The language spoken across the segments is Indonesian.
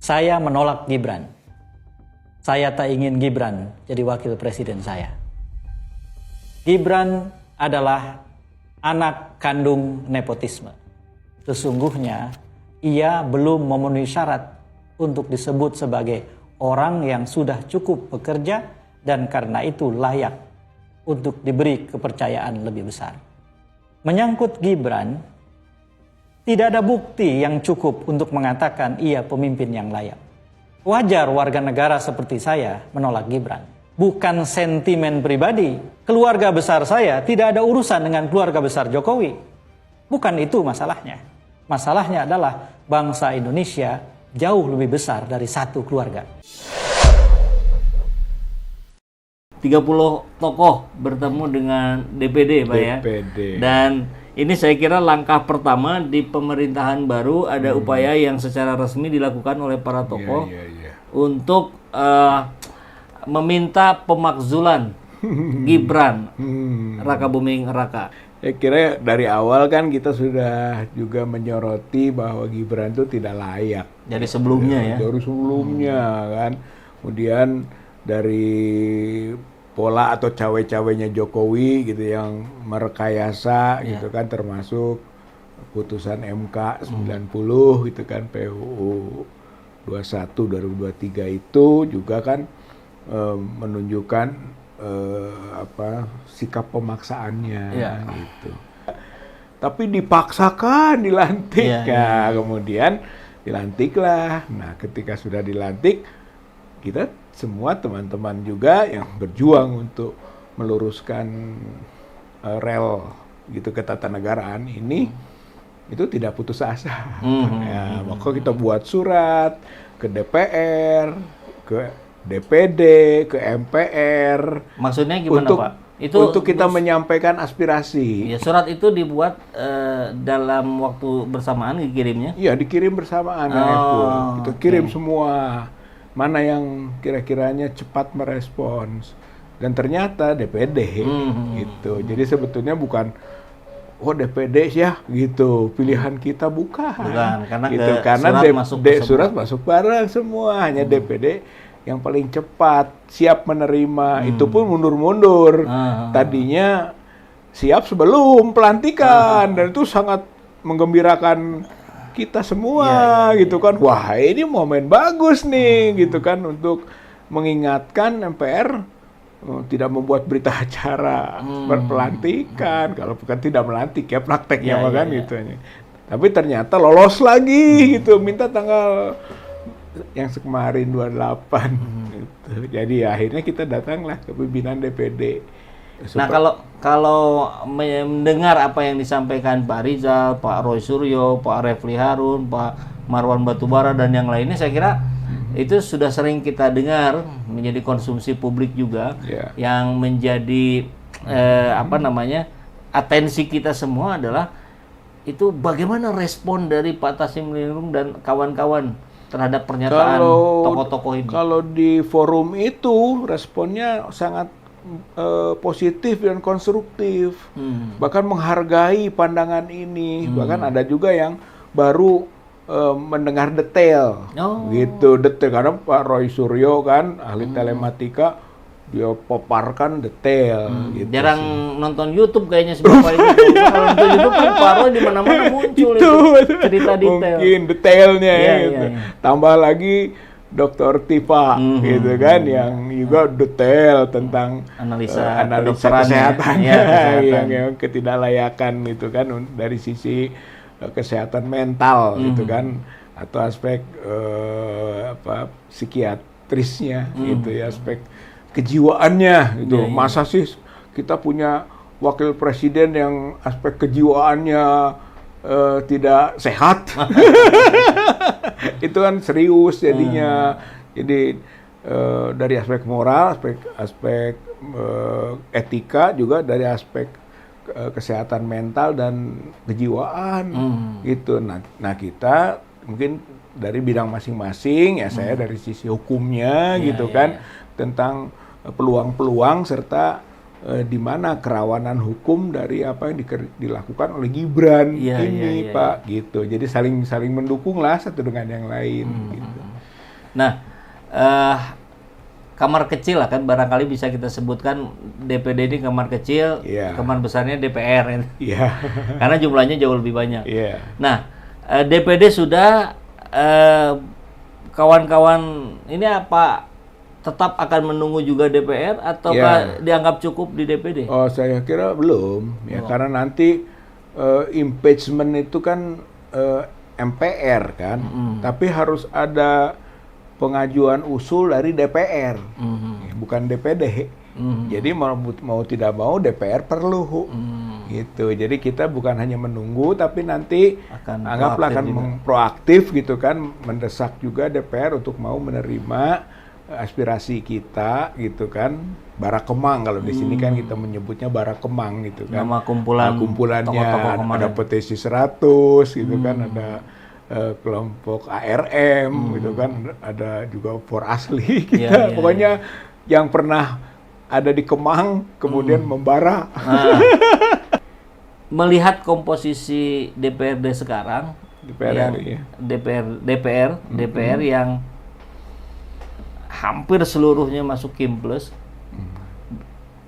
Saya menolak Gibran. Saya tak ingin Gibran jadi wakil presiden saya. Gibran adalah anak kandung nepotisme. Sesungguhnya ia belum memenuhi syarat untuk disebut sebagai orang yang sudah cukup bekerja dan karena itu layak untuk diberi kepercayaan lebih besar. Menyangkut Gibran, tidak ada bukti yang cukup untuk mengatakan ia pemimpin yang layak. Wajar warga negara seperti saya menolak Gibran. Bukan sentimen pribadi. Keluarga besar saya tidak ada urusan dengan keluarga besar Jokowi. Bukan itu masalahnya. Masalahnya adalah bangsa Indonesia jauh lebih besar dari satu keluarga. 30 tokoh bertemu dengan DPD, Pak ya. DPD. Dan ini saya kira langkah pertama di pemerintahan baru, ada upaya yang secara resmi dilakukan oleh para tokoh untuk meminta pemakzulan Gibran Raka Buming Raka. Saya kira dari awal kan kita sudah juga menyoroti bahwa Gibran itu tidak layak. Dari sebelumnya ya. Dari sebelumnya kan. Kemudian dari pola atau cawe-cawenya Jokowi gitu yang merekayasa gitu kan, termasuk putusan MK 90 gitu kan, PUU 21 2023 itu juga kan menunjukkan sikap pemaksaannya gitu. Tapi dipaksakan dilantik. Kemudian dilantiklah. Nah, ketika sudah dilantik, kita semua teman-teman juga yang berjuang untuk meluruskan rel gitu ketatanegaraan ini itu tidak putus asa. Maka kita buat surat ke DPR, ke DPD, ke MPR. Maksudnya gimana, Pak? Untuk kita menyampaikan aspirasi. Ya, surat itu dibuat dalam waktu bersamaan dikirimnya? Iya, dikirim bersamaan. Kita kirim semua. Mana yang kira-kiranya cepat merespons. Dan ternyata DPD gitu. Jadi sebetulnya bukan DPD ya gitu. Pilihan kita bukan karena gitu. Karena surat masuk bareng semua. Hanya DPD yang paling cepat siap menerima. Itu pun mundur-mundur. Tadinya siap sebelum pelantikan dan itu sangat menggembirakan kita semua gitu kan. Wah, ini momen bagus nih gitu kan untuk mengingatkan MPR tidak membuat berita acara berpelantikan. Kalau bukan tidak melantik ya prakteknya gitu. Tapi ternyata lolos lagi gitu, minta tanggal yang kemarin 28 gitu. Jadi akhirnya kita datanglah ke pimpinan DPD. Nah, kalau mendengar apa yang disampaikan Pak Rizal, Pak Roy Suryo, Pak Refli Harun, Pak Marwan Batubara dan yang lainnya, saya kira itu sudah sering kita dengar menjadi konsumsi publik juga, yang menjadi atensi kita semua adalah itu bagaimana respon dari Pak Tassim Linung dan kawan-kawan terhadap pernyataan tokoh-tokoh ini. Kalau di forum itu responnya sangat positif dan konstruktif, bahkan menghargai pandangan ini. Bahkan ada juga yang baru mendengar detail, detail karena Pak Roy Suryo kan ahli telematika, dia paparkan detail. Gitu jarang nonton YouTube kayaknya seberapa ini. Kalau nonton YouTube kan Pak Roy di mana-mana muncul itu cerita detail. Mungkin detailnya gitu. Tambah lagi Dr. Tifa gitu kan yang juga detail tentang analisa kesehatannya yang ketidaklayakan itu kan dari sisi kesehatan mental gitu kan, atau aspek psikiatrisnya gitu ya, aspek kejiwaannya gitu. Masa sih kita punya wakil presiden yang aspek kejiwaannya tidak sehat? Itu kan serius jadinya. Jadi dari aspek moral, aspek etika, juga dari aspek kesehatan mental dan kejiwaan gitu. Nah kita mungkin dari bidang masing-masing ya, saya dari sisi hukumnya gitu kan, tentang peluang-peluang serta di mana kerawanan hukum dari apa yang dilakukan oleh Gibran Pak gitu. Jadi saling mendukung lah satu dengan yang lain gitu. Nah, kamar kecil lah kan barangkali bisa kita sebutkan DPD ini kamar kecil, kamar besarnya DPR. Karena jumlahnya jauh lebih banyak. Nah, DPD sudah, kawan-kawan ini apa tetap akan menunggu juga DPR ataukah dianggap cukup di DPD? Oh, saya kira belum ya, karena nanti impeachment itu kan MPR kan, tapi harus ada pengajuan usul dari DPR, bukan DPD. Jadi mau tidak mau DPR perlu, gitu. Jadi kita bukan hanya menunggu, tapi nanti anggaplah akan proaktif gitu kan, mendesak juga DPR untuk mau menerima aspirasi kita, gitu kan. Barakemang kalau di sini kan kita menyebutnya Barakemang gitu kan. Nama kumpulannya tokoh-tokoh ada petisi 100 gitu kan, ada kelompok ARM gitu kan, ada juga For Asli kita. Pokoknya yang pernah ada di Kemang kemudian membara. Melihat komposisi DPRD sekarang, DPR yang hampir seluruhnya masuk Kim Plus.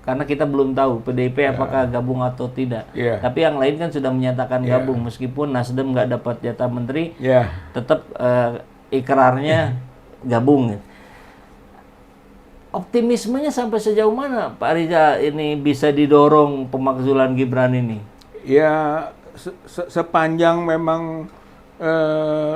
Karena kita belum tahu PDIP apakah gabung atau tidak. Tapi yang lain kan sudah menyatakan gabung, meskipun Nasdem nggak dapat jatah menteri, tetap ikrarnya gabung. Optimismenya sampai sejauh mana Pak Riza ini bisa didorong pemakzulan Gibran ini? Ya, sepanjang memang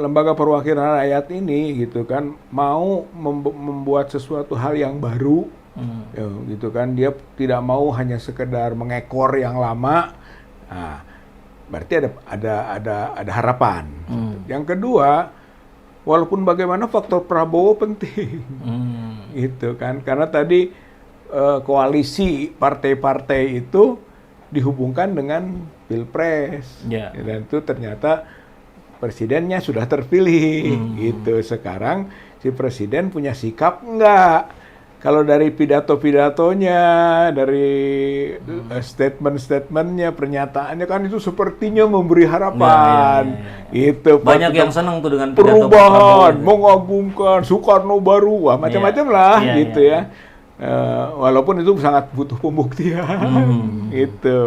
lembaga perwakilan rakyat ini gitu kan mau membuat sesuatu hal yang baru. Ya, gitu kan, dia tidak mau hanya sekedar mengekor yang lama. Nah, berarti ada harapan. Yang kedua, walaupun bagaimana faktor Prabowo penting, gitu kan, karena tadi koalisi partai-partai itu dihubungkan dengan pilpres, dan itu ternyata presidennya sudah terpilih, gitu. Sekarang si presiden punya sikap enggak? Kalau dari pidato-pidatonya, dari statement-statementnya, pernyataannya kan itu sepertinya memberi harapan. Gitu. Banyak yang senang tuh dengan pidato perubahan, mengagumkan, Soekarno baru, macam-macam lah, gitu ya. Walaupun itu sangat butuh pembuktian, gitu.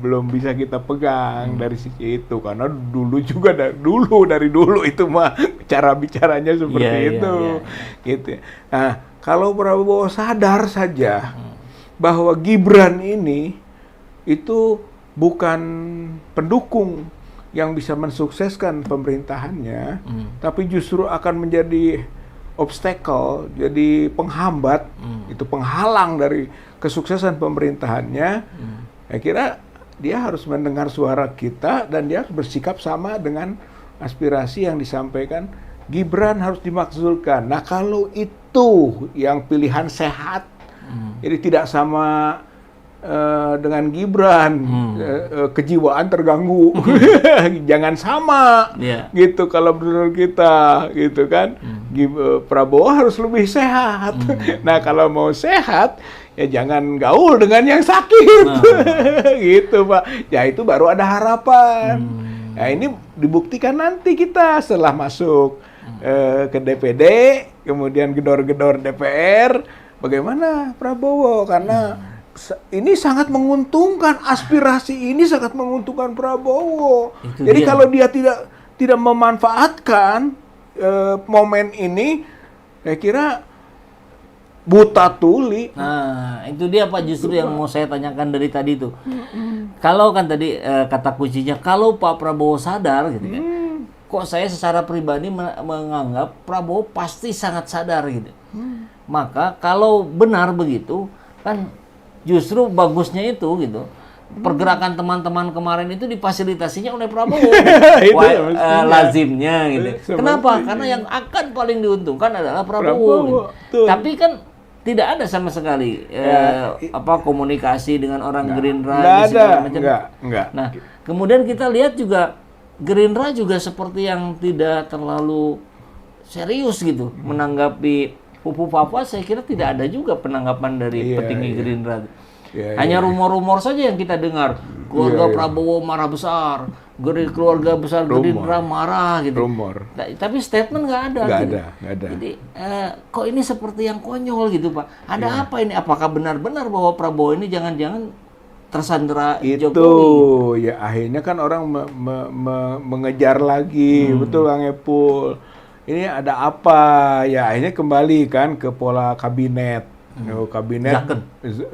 Belum bisa kita pegang dari sisi itu, karena dulu juga dari dulu itu mah cara bicaranya seperti itu, gitu. Nah, kalau Prabowo sadar saja bahwa Gibran ini itu bukan pendukung yang bisa mensukseskan pemerintahannya, tapi justru akan menjadi obstacle, jadi penghambat, itu penghalang dari kesuksesan pemerintahannya. Saya kira dia harus mendengar suara kita dan dia harus bersikap sama dengan aspirasi yang disampaikan. Gibran harus dimakzulkan. Nah, kalau itu yang pilihan sehat, jadi tidak sama dengan Gibran, kejiwaan terganggu, jangan sama, gitu kalau menurut kita, gitu kan. Prabowo harus lebih sehat. Nah, kalau mau sehat, ya jangan gaul dengan yang sakit, gitu Pak. Ya itu baru ada harapan. Nah, ini dibuktikan nanti kita setelah masuk ke DPD, kemudian gedor-gedor DPR, bagaimana Prabowo, karena ini sangat menguntungkan, aspirasi ini sangat menguntungkan Prabowo. Jadi kalau dia tidak memanfaatkan momen ini, saya kira buta tuli. Nah, itu dia Pak, justru yang mau saya tanyakan dari tadi tuh. Kalau kan tadi kata kuncinya, kalau Pak Prabowo sadar gitu kan, kok saya secara pribadi menganggap Prabowo pasti sangat sadar gitu. Maka kalau benar begitu, kan justru bagusnya itu gitu. Pergerakan teman-teman kemarin itu difasilitasinya oleh Prabowo. Lazimnya gitu. Kenapa? Karena yang akan paling diuntungkan adalah Prabowo. Gitu. Tapi kan tidak ada sama sekali komunikasi dengan orang Gerindra segala macam. Enggak. Nah, kemudian kita lihat juga Gerindra juga seperti yang tidak terlalu serius gitu menanggapi Pupu Papua. Saya kira tidak ada juga penanggapan dari petinggi Gerindra. Hanya rumor-rumor saja yang kita dengar. Keluarga Prabowo marah besar, keluarga besar Gerindra marah gitu. Rumor. Tapi statement nggak ada. Nggak ada. Jadi kok ini seperti yang konyol gitu Pak. Ada apa ini? Apakah benar-benar bahwa Prabowo ini jangan-jangan tersandera Itu Jokowi? ya akhirnya kan orang mengejar lagi, betul Kang Epul. Ini ada apa? Ya akhirnya kembali kan ke pola kabinet. Kabinet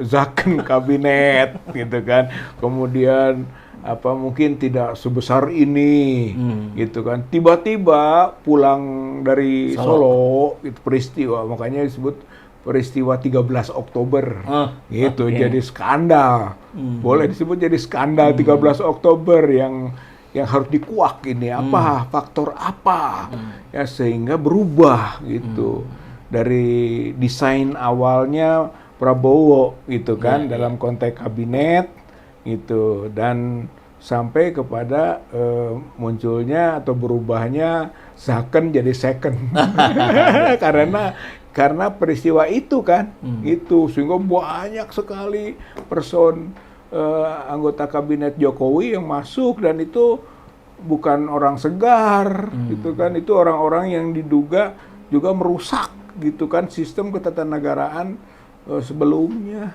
Zaken kabinet gitu kan. Kemudian apa mungkin tidak sebesar ini gitu kan. Tiba-tiba pulang dari Solo itu peristiwa, makanya disebut peristiwa 13 Oktober. Gitu jadi skandal. Boleh disebut jadi skandal 13 Oktober yang harus dikuak ini apa faktor apa ya sehingga berubah gitu. Dari desain awalnya Prabowo gitu kan dalam konteks kabinet gitu dan sampai kepada munculnya atau berubahnya Zaken jadi second karena peristiwa itu kan itu sehingga banyak sekali anggota kabinet Jokowi yang masuk dan itu bukan orang segar gitu kan, itu orang-orang yang diduga juga merusak gitu kan sistem ketatanegaraan sebelumnya.